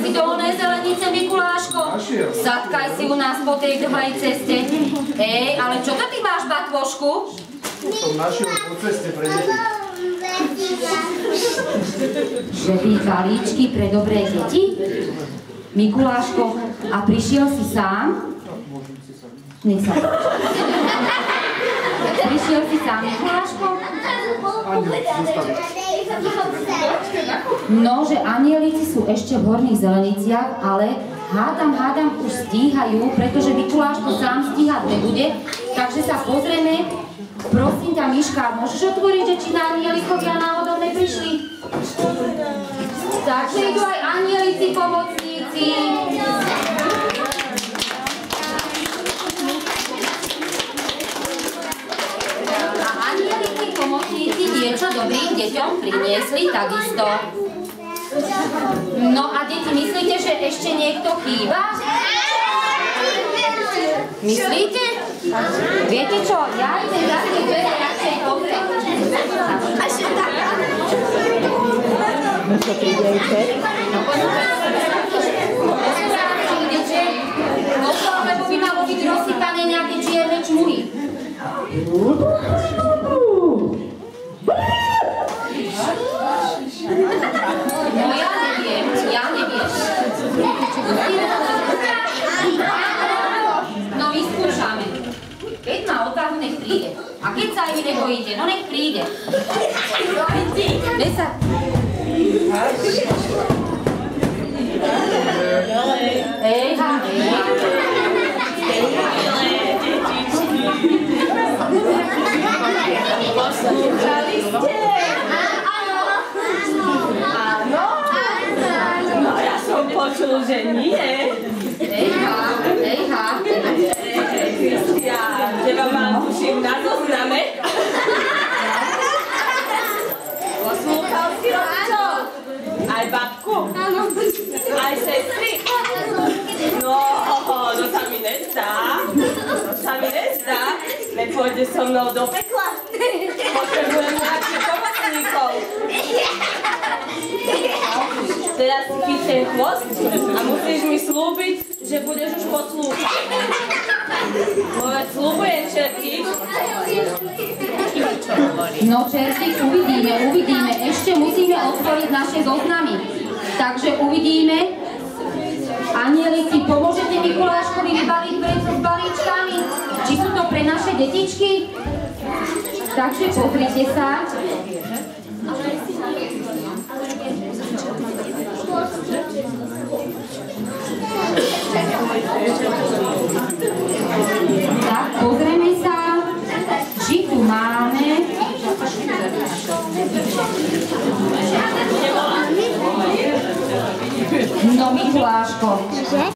si do onej zelenice, Mikuláško. Zatkaj si u nás po tej dlhej ceste. Ale čo to ty máš, batvošku? Som našiel po ceste pre deti. Že ty balíčky pre dobré deti? Mikuláško, a prišiel si sám? Nech sa páči. Prišiel si sám, Mikuláško? No, že anielici sú ešte v horných zeleniciach, ale hádam, už stíhajú, pretože Mikuláško sám stíhať nebude, takže sa pozrieme. Prosím ťa, Miška, môžeš otvoriť, že či na anielikovia náhodou neprišli? Takže idú aj anielici, pomocníci. A anielici, pomocníci niečo dobrým deťom priniesli takisto. No a deti, myslíte, že ešte niekto chýba? Myslíte? Viete čo, ja idem za tie dvere radšej otvoriť. Lebo by malo byť rozsypané nejaké čierne čmuhy. No ja neviem. No vyskúšame. Keď ma odtáhnu, nech príde. A keď sa aj vy nebojíte, no nech príde. Nech sa... Ejha. Poslúchali ste? Áno? No ja som počul, že nie. Ejha. Kristián, teba mám tuším na zozname. Poslúchal si rodičov? Aj babku? Áno. Aj sestry? No, to sa mi nezdá. Nepôjde so mnou do pekla. Potrebujem nejakých pomocníkov. Teraz si chytím chvost a musíš mi slúbiť, že budeš už poslúchať. Povedz, slúbujem, čerky. No, čerky, uvidíme. Ešte musíme otvoriť naše zoznamy. Takže uvidíme. Anielici, pomôžete Mikuláškovi vybaliť vreco s balíčkami? Či sú to pre naše detičky? Takže pozrite sa.